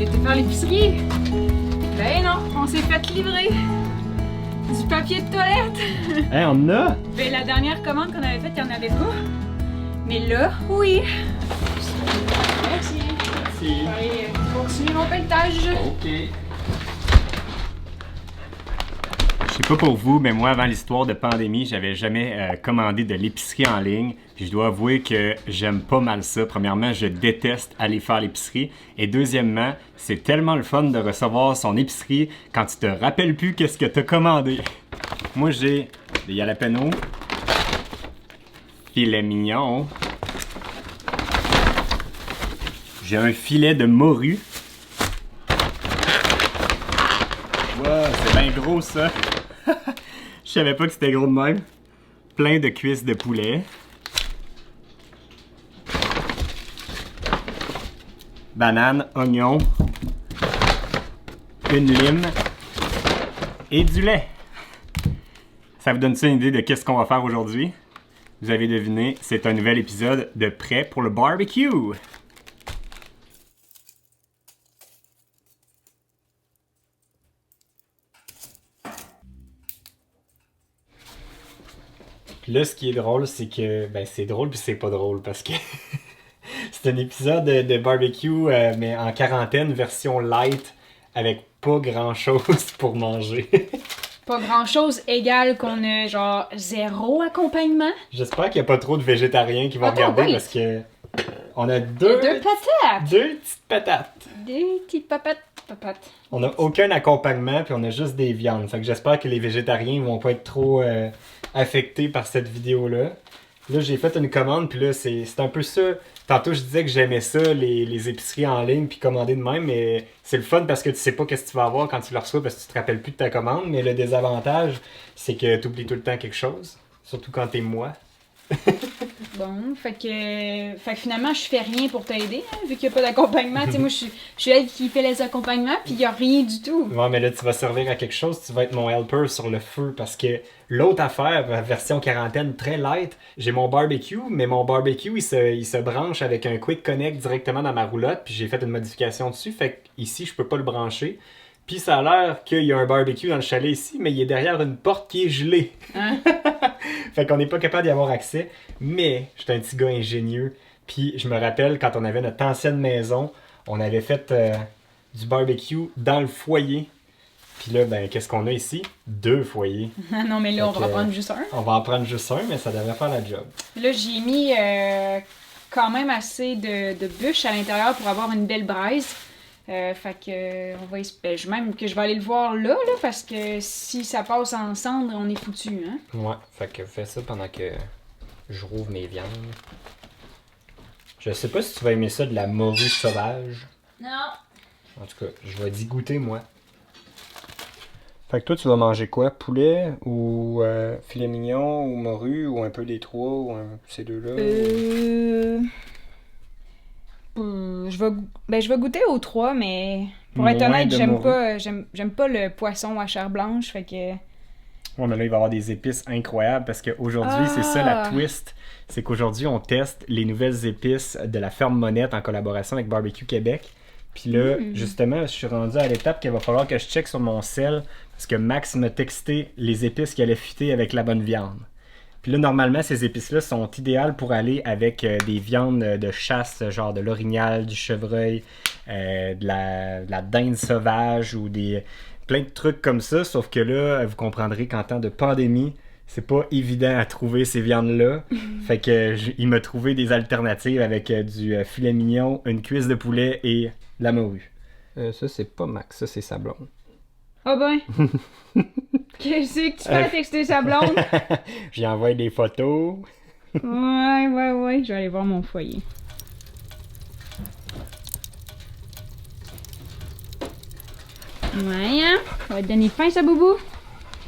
été faire l'épicerie. Ben non, on s'est fait livrer du papier de toilette. Hey, on en a? Ben la dernière commande qu'on avait faite, il n'y en avait pas. Mais là, oui. Merci. Merci. Je vais aller continuer mon pelletage. OK. Je sais pas pour vous, mais moi, avant l'histoire de pandémie, j'avais jamais commandé de l'épicerie en ligne. Puis je dois avouer que j'aime pas mal ça. Premièrement, je déteste aller faire l'épicerie. Et deuxièmement, c'est tellement le fun de recevoir son épicerie quand tu te rappelles plus qu'est-ce que t'as commandé. Moi, j'ai des jalapenos, filet mignon. J'ai un filet de morue. Wow, c'est bien gros ça. Je savais pas que c'était gros de même. Plein de cuisses de poulet. Banane, oignon, une lime et du lait. Ça vous donne-tu une idée de qu'est-ce qu'on va faire aujourd'hui? Vous avez deviné, c'est un nouvel épisode de Prêt pour le barbecue. Puis là, ce qui est drôle, c'est que... Ben, c'est drôle puis c'est pas drôle parce que... c'est un épisode de barbecue, mais en quarantaine, version light, avec pas grand-chose pour manger. Pas grand-chose égale qu'on a genre zéro accompagnement. J'espère qu'il n'y a pas trop de végétariens qui vont regarder parce que... On a Deux patates. deux petites patates. Des petites papates. On n'a aucun accompagnement puis on a juste des viandes. Fait que j'espère que les végétariens vont pas être trop affectés par cette vidéo-là. Là, j'ai fait une commande puis là, c'est un peu ça. Tantôt, je disais que j'aimais ça, les épiceries en ligne puis commander de même, mais c'est le fun parce que tu sais pas qu'est-ce que tu vas avoir quand tu le reçois parce que tu te rappelles plus de ta commande. Mais le désavantage, c'est que tu oublies tout le temps quelque chose. Surtout quand t'es moi. Bon, fait que finalement, je fais rien pour t'aider, hein, vu qu'il n'y a pas d'accompagnement. Tu sais, moi, je suis elle qui fait les accompagnements, puis il n'y a rien du tout. Ouais, mais là, tu vas servir à quelque chose, tu vas être mon helper sur le feu parce que l'autre affaire, version quarantaine très light, j'ai mon barbecue, mais mon barbecue, il se branche avec un Quick Connect directement dans ma roulotte, puis j'ai fait une modification dessus, fait que ici, je peux pas le brancher. Puis ça a l'air qu'il y a un barbecue dans le chalet ici, mais il est derrière une porte qui est gelée. Hein? Fait qu'on n'est pas capable d'y avoir accès. Mais j'étais un petit gars ingénieux. Puis je me rappelle, quand on avait notre ancienne maison, on avait fait du barbecue dans le foyer. Puis là, ben, qu'est-ce qu'on a ici? 2 foyers. Non, mais là, on va en prendre juste un. On va en prendre juste un, mais ça devrait faire la job. Là, j'ai mis quand même assez de bûches à l'intérieur pour avoir une belle braise. Fait que on va même que je vais aller le voir là, parce que si ça passe en cendre, on est foutu, hein. Ouais, fait que fais ça pendant que je rouvre mes viandes. Je sais pas si tu vas aimer ça de la morue sauvage. Non. En tout cas, je vais d'y goûter moi. Fait que toi, tu vas manger quoi? Poulet ou filet mignon ou morue ou un peu des trois ou ces deux-là? Je vais goûter aux 3, mais pour être Moins honnête, de j'aime pas le poisson à chair blanche, fait que... Ouais, mais là, il va y avoir des épices incroyables parce qu'aujourd'hui, c'est ça la twist. C'est qu'aujourd'hui, on teste les nouvelles épices de la ferme Monette en collaboration avec Barbecue Québec. Puis là, justement, je suis rendu à l'étape qu'il va falloir que je check sur mon cell parce que Max m'a texté les épices qui allaient fitter avec la bonne viande. Puis là, normalement, ces épices-là sont idéales pour aller avec des viandes de chasse, genre de l'orignal, du chevreuil, de la dinde sauvage ou plein de trucs comme ça. Sauf que là, vous comprendrez qu'en temps de pandémie, c'est pas évident à trouver ces viandes-là. Fait que il m'a trouvé des alternatives avec du filet mignon, une cuisse de poulet et la morue. Ça, c'est pas Max, ça, c'est sa blonde. Ah ben! Qu'est-ce que tu fais à texter sa blonde? J'ai envoyé des photos. Ouais, je vais aller voir mon foyer. Ouais, hein? Ça va te donner faim, ça, boubou?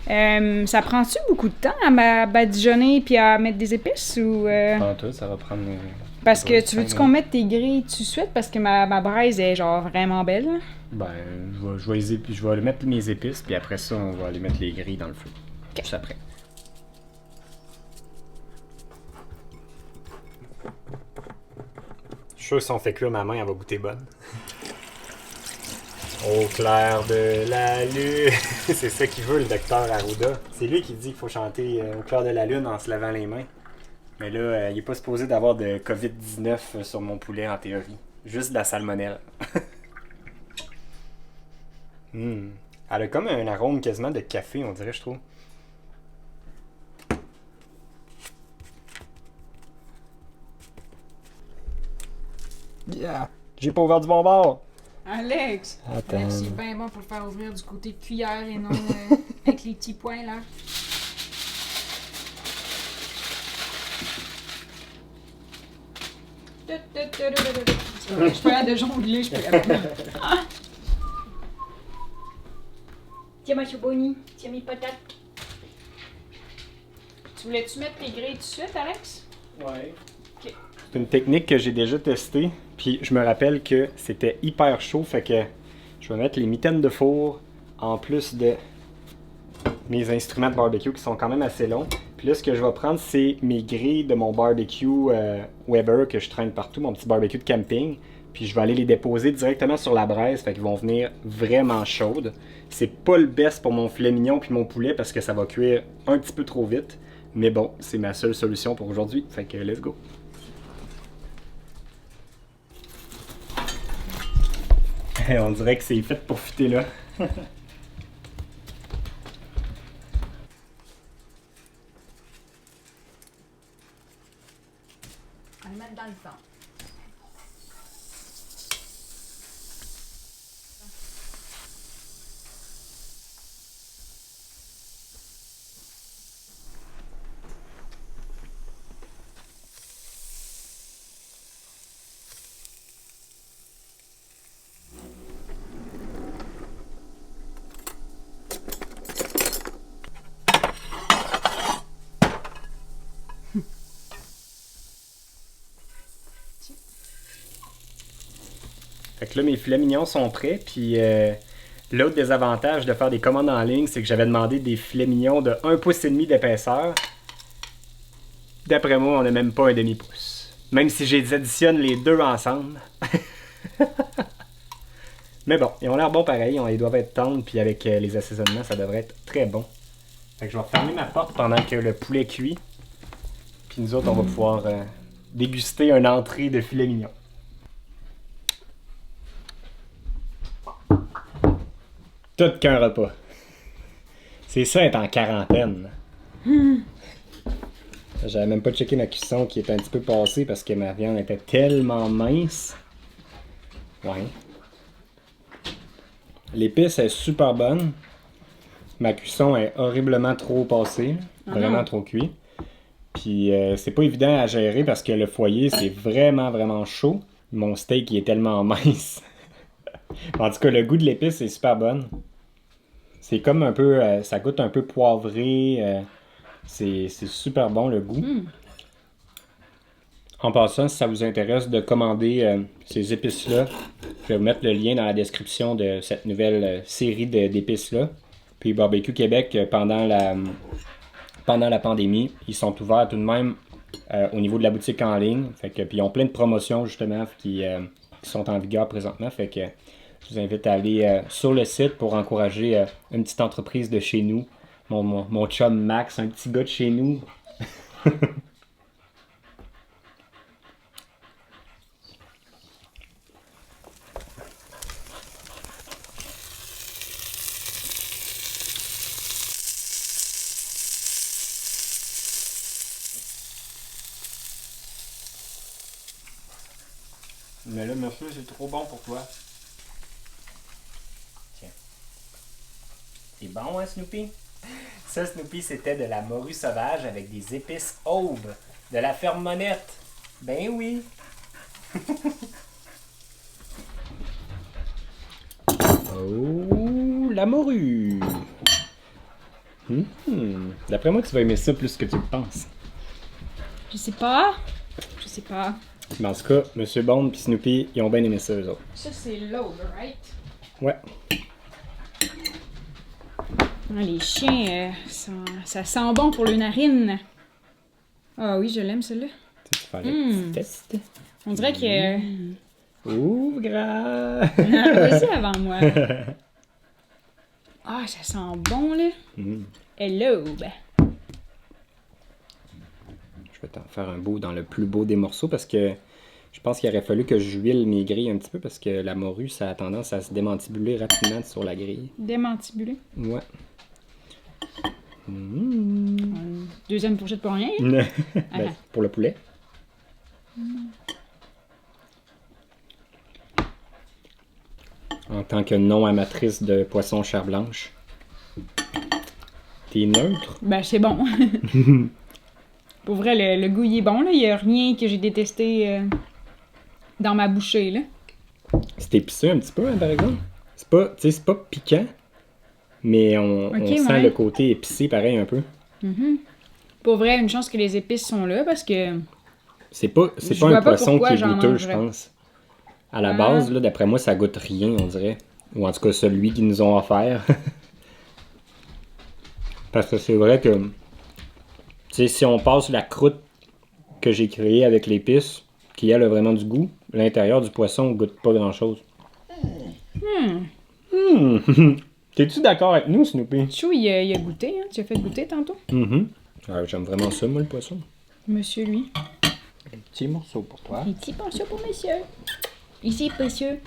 Ça prend-tu beaucoup de temps à badigeonner puis à mettre des épices ou... Toi, ça va prendre... Parce que tu veux-tu qu'on mette tes grilles tout de suite? Parce que ma braise est genre vraiment belle. Ben, je vais mettre mes épices, puis après ça, on va aller mettre les grilles dans le feu. Okay. Juste après. Je suis sûr que si on fait cuire ma main, elle va goûter bonne. Au clair de la lune. C'est ça qu'il veut, le docteur Arruda. C'est lui qui dit qu'il faut chanter au clair de la lune en se lavant les mains. Mais là, il est pas supposé d'avoir de COVID-19 sur mon poulet en théorie. Juste de la salmonelle. Elle a comme un arôme quasiment de café, on dirait, je trouve. Yeah! J'ai pas ouvert du bon bord! Alex! Attends. C'est bien bon pour le faire ouvrir du côté de cuillère et non avec les petits points là. Je peux aller de jongler, je peux aller. Tiens, monsieur Bonnie, tiens mes patates. Tu voulais-tu mettre tes grilles tout de suite, Alex? Ouais. Okay. C'est une technique que j'ai déjà testée, puis je me rappelle que c'était hyper chaud, fait que je vais mettre les mitaines de four en plus de mes instruments de barbecue qui sont quand même assez longs. Puis là, ce que je vais prendre, c'est mes grilles de mon barbecue Weber que je traîne partout, mon petit barbecue de camping. Puis je vais aller les déposer directement sur la braise, fait qu'ils vont venir vraiment chaudes. C'est pas le best pour mon filet mignon puis mon poulet parce que ça va cuire un petit peu trop vite. Mais bon, c'est ma seule solution pour aujourd'hui, fait que let's go. On dirait que c'est fait pour fitter là. On va le mettre dans le fond. Fait que là, mes filets mignons sont prêts, puis l'autre désavantage de faire des commandes en ligne, c'est que j'avais demandé des filets mignons de 1,5 pouce d'épaisseur. D'après moi, on n'a même pas un demi-pouce. Même si j'additionne les deux ensemble. Mais bon, ils ont l'air bons pareil, ils doivent être tendres, puis avec les assaisonnements, ça devrait être très bon. Fait que je vais fermer ma porte pendant que le poulet cuit. Puis nous autres, on va pouvoir déguster une entrée de filet mignon. Tout qu'un repas. C'est ça être en quarantaine. J'avais même pas checké ma cuisson qui était un petit peu passée parce que ma viande était tellement mince. Ouais. L'épice est super bonne. Ma cuisson est horriblement trop passée. Vraiment trop cuit. Puis c'est pas évident à gérer parce que le foyer c'est vraiment chaud. Mon steak il est tellement mince. En tout cas, le goût de l'épice est super bonne. C'est comme un peu... ça goûte un peu poivré. C'est super bon le goût. En passant, si ça vous intéresse de commander ces épices-là, je vais vous mettre le lien dans la description de cette nouvelle série d'épices-là. Puis Barbecue Québec, pendant la pandémie, ils sont ouverts tout de même au niveau de la boutique en ligne. Fait que, puis ils ont plein de promotions justement qui sont en vigueur présentement. Fait que je vous invite à aller sur le site pour encourager une petite entreprise de chez nous. Mon chum Max, un petit gars de chez nous. Mais là, monsieur, c'est trop bon pour toi. Tiens. C'est bon, hein, Snoopy? Ça, Snoopy, c'était de la morue sauvage avec des épices aubes de la ferme Monette. Ben oui! Oh, la morue! D'après moi, tu vas aimer ça plus que tu le penses. Je sais pas. Mais en tout cas, Monsieur Bond et Snoopy, ils ont bien aimé ça, eux autres. Ça, c'est l'aube, right? Ouais. Ah, les chiens, ça sent bon pour le narine. Ah oui, je l'aime, celle-là. Tu vas faire le petit test. On dirait que Ouvre! Vas-y avant moi. Ah, ça sent bon, là. Hello! Je vais t'en faire un beau dans le plus beau des morceaux parce que je pense qu'il aurait fallu que j'huile mes grilles un petit peu parce que la morue, ça a tendance à se démantibuler rapidement sur la grille. Démantibulé. Ouais. Deuxième fourchette pour rien. Hein? Ben, pour le poulet. En tant que non-amatrice de poisson chair blanche. T'es neutre? Ben, c'est bon. Pour vrai, le goût, il est bon, là. Il n'y a rien que j'ai détesté dans ma bouchée, là. C'est épicé un petit peu, hein, par exemple. C'est pas, tu sais, c'est pas piquant, mais on sent le côté épicé pareil un peu. Pour vrai, une chance que les épices sont là, parce que... C'est pas un poisson qui est goûteux, je pense. À la base, là, d'après moi, ça goûte rien, on dirait. Ou en tout cas, celui qu'ils nous ont offert. Parce que c'est vrai que, tu sais, si on passe la croûte que j'ai créée avec l'épice, qui elle a vraiment du goût, l'intérieur du poisson goûte pas grand-chose. T'es-tu d'accord avec nous, Snoopy? Chou, il a goûté, hein? Tu as fait goûter tantôt? J'aime vraiment ça, moi, le poisson. Monsieur, lui. Un petit morceau pour toi. Un petit morceau pour monsieur. Ici, monsieur.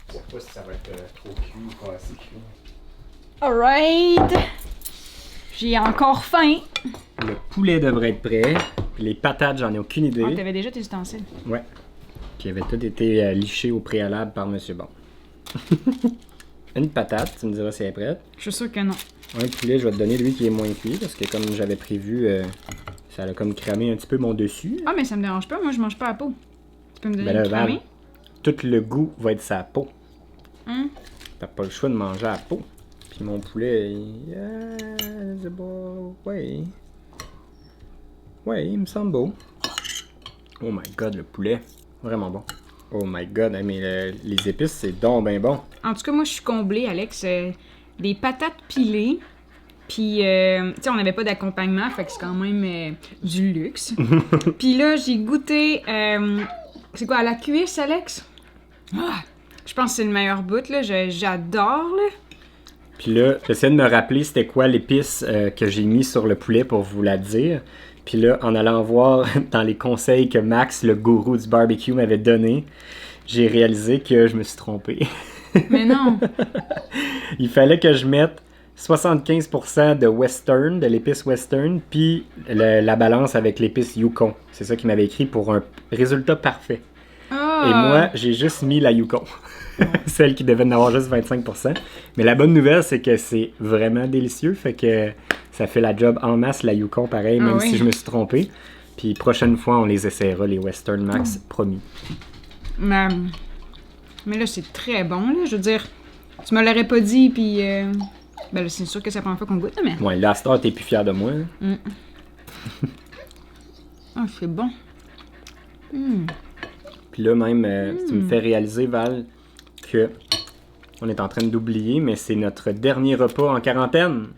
Je sais pas si ça va être trop cuit ou pas assez cuit. Alright. J'ai encore faim. Le poulet devrait être prêt. Puis les patates, j'en ai aucune idée. Ah, t'avais déjà tes ustensiles. Ouais. Qui avaient toutes été lichés au préalable par Monsieur Bon. Une patate, tu me diras si elle est prête. Je suis sûre que non. Un poulet, je vais te donner lui qui est moins cuit parce que comme j'avais prévu, ça a comme cramé un petit peu mon dessus. Ah, mais ça me dérange pas. Moi, je mange pas la peau. Tu peux me donner Ben le cramé? Tout le goût va être sa peau. T'as pas le choix de manger la peau. Puis mon poulet, c'est beau. Ouais. Ouais, il me semble beau. Oh my god, le poulet. Vraiment bon. Oh my god, mais les épices, c'est donc ben bon. En tout cas, moi, je suis comblée, Alex. Des patates pilées. Puis, tu sais, on n'avait pas d'accompagnement, fait que c'est quand même du luxe. Puis là, j'ai goûté... c'est quoi, à la cuisse, Alex? Ah, je pense que c'est le meilleur bout, là. J'adore, là. Puis là, j'essaie de me rappeler c'était quoi l'épice que j'ai mis sur le poulet pour vous la dire. Puis là, en allant voir dans les conseils que Max, le gourou du barbecue, m'avait donné, j'ai réalisé que je me suis trompé. Mais non! Il fallait que je mette 75% de western, de l'épice western, puis la balance avec l'épice Yukon. C'est ça qu'il m'avait écrit pour un résultat parfait. Et moi, j'ai juste mis la Yukon. Celle qui devait en avoir juste 25%. Mais la bonne nouvelle, c'est que c'est vraiment délicieux. Fait que ça fait la job en masse, la Yukon, pareil, même si je me suis trompé. Puis prochaine fois, on les essaiera, les Western Max, promis. Mais là, c'est très bon, là. Je veux dire, tu me l'aurais pas dit, puis... ben là, c'est sûr que c'est la première fois qu'on goûte, mais... Ouais, là, Star, t'es plus fier de moi. Ah, c'est bon. Puis là, même, tu me fais réaliser, Val, que on est en train d'oublier, mais c'est notre dernier repas en quarantaine.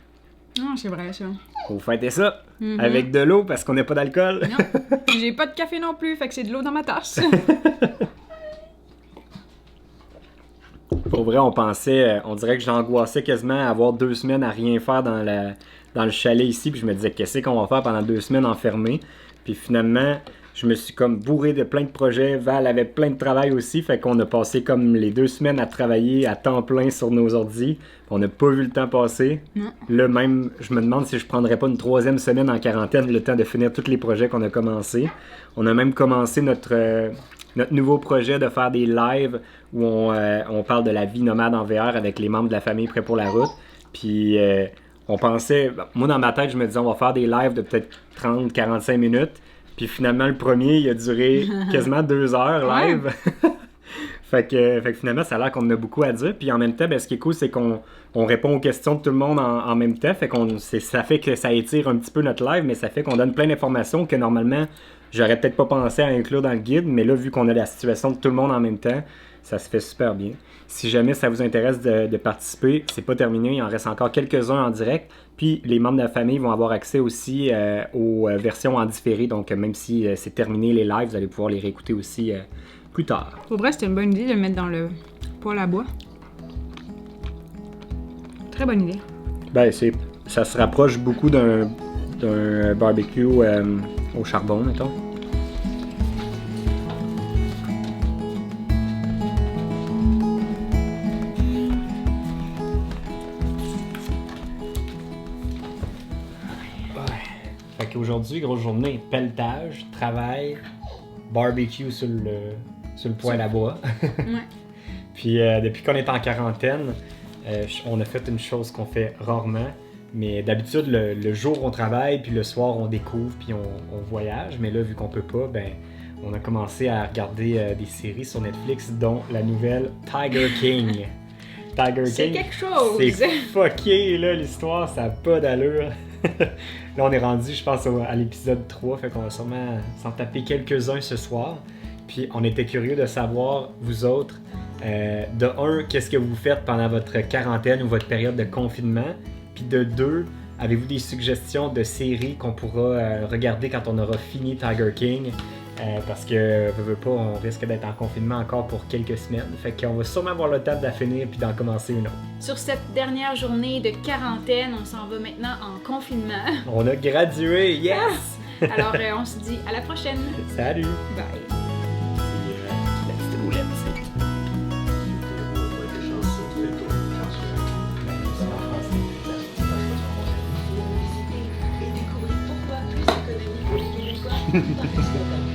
Ah, c'est vrai, ça. Faut fêter ça avec de l'eau parce qu'on n'a pas d'alcool. Non, j'ai pas de café non plus, fait que c'est de l'eau dans ma tasse. Pour vrai, on pensait, on dirait que j'angoissais quasiment à avoir 2 semaines à rien faire dans le chalet ici, puis je me disais, qu'est-ce qu'on va faire pendant 2 semaines enfermés? Puis finalement, je me suis comme bourré de plein de projets. Val avait plein de travail aussi, fait qu'on a passé comme les 2 semaines à travailler à temps plein sur nos ordis. On n'a pas vu le temps passer. Non. Là même, je me demande si je prendrais pas une 3e semaine en quarantaine, le temps de finir tous les projets qu'on a commencés. On a même commencé notre nouveau projet de faire des lives où on parle de la vie nomade en VR avec les membres de la famille prêts pour la route. Puis on pensait, moi dans ma tête, je me disais on va faire des lives de peut-être 30-45 minutes. Puis finalement, le premier, il a duré quasiment 2 heures live. fait que finalement, ça a l'air qu'on a beaucoup à dire. Puis en même temps, ben, ce qui est cool, c'est qu'on répond aux questions de tout le monde en même temps. Ça fait que ça étire un petit peu notre live, mais ça fait qu'on donne plein d'informations que normalement, J'aurais peut-être pas pensé à inclure dans le guide, mais là, vu qu'on a la situation de tout le monde en même temps, ça se fait super bien. Si jamais ça vous intéresse de participer, c'est pas terminé, il en reste encore quelques-uns en direct. Puis les membres de la famille vont avoir accès aussi aux versions en différé, donc même si c'est terminé les lives, vous allez pouvoir les réécouter aussi plus tard. Pour vrai, c'était une bonne idée de le mettre dans le poêle à bois. Très bonne idée. Ben, ça se rapproche beaucoup d'un barbecue au charbon, mettons. Fait qu'aujourd'hui, grosse journée, pelletage, travail, barbecue sur le poêle à bois. Ouais. Puis depuis qu'on est en quarantaine, on a fait une chose qu'on fait rarement. Mais d'habitude, le jour on travaille, puis le soir on découvre, puis on voyage. Mais là, vu qu'on peut pas, ben on a commencé à regarder des séries sur Netflix, dont la nouvelle Tiger King. Tiger King, C'est quelque chose! c'est fucké, là, l'histoire, ça n'a pas d'allure. Là, on est rendu, je pense, à l'épisode 3, fait qu'on va sûrement s'en taper quelques-uns ce soir. Puis on était curieux de savoir, vous autres, de un, qu'est-ce que vous faites pendant votre quarantaine ou votre période de confinement? Puis de deux, avez-vous des suggestions de séries qu'on pourra regarder quand on aura fini Tiger King? Parce que, veux pas, on risque d'être en confinement encore pour quelques semaines. Fait qu'on va sûrement avoir le temps de la finir puis d'en commencer une autre. Sur cette dernière journée de quarantaine, on s'en va maintenant en confinement. On a gradué, yes! Alors, on se dit à la prochaine. Salut! Bye. La petite roulette, c'est... Et découvrir pourquoi plus économique pour les Québécois.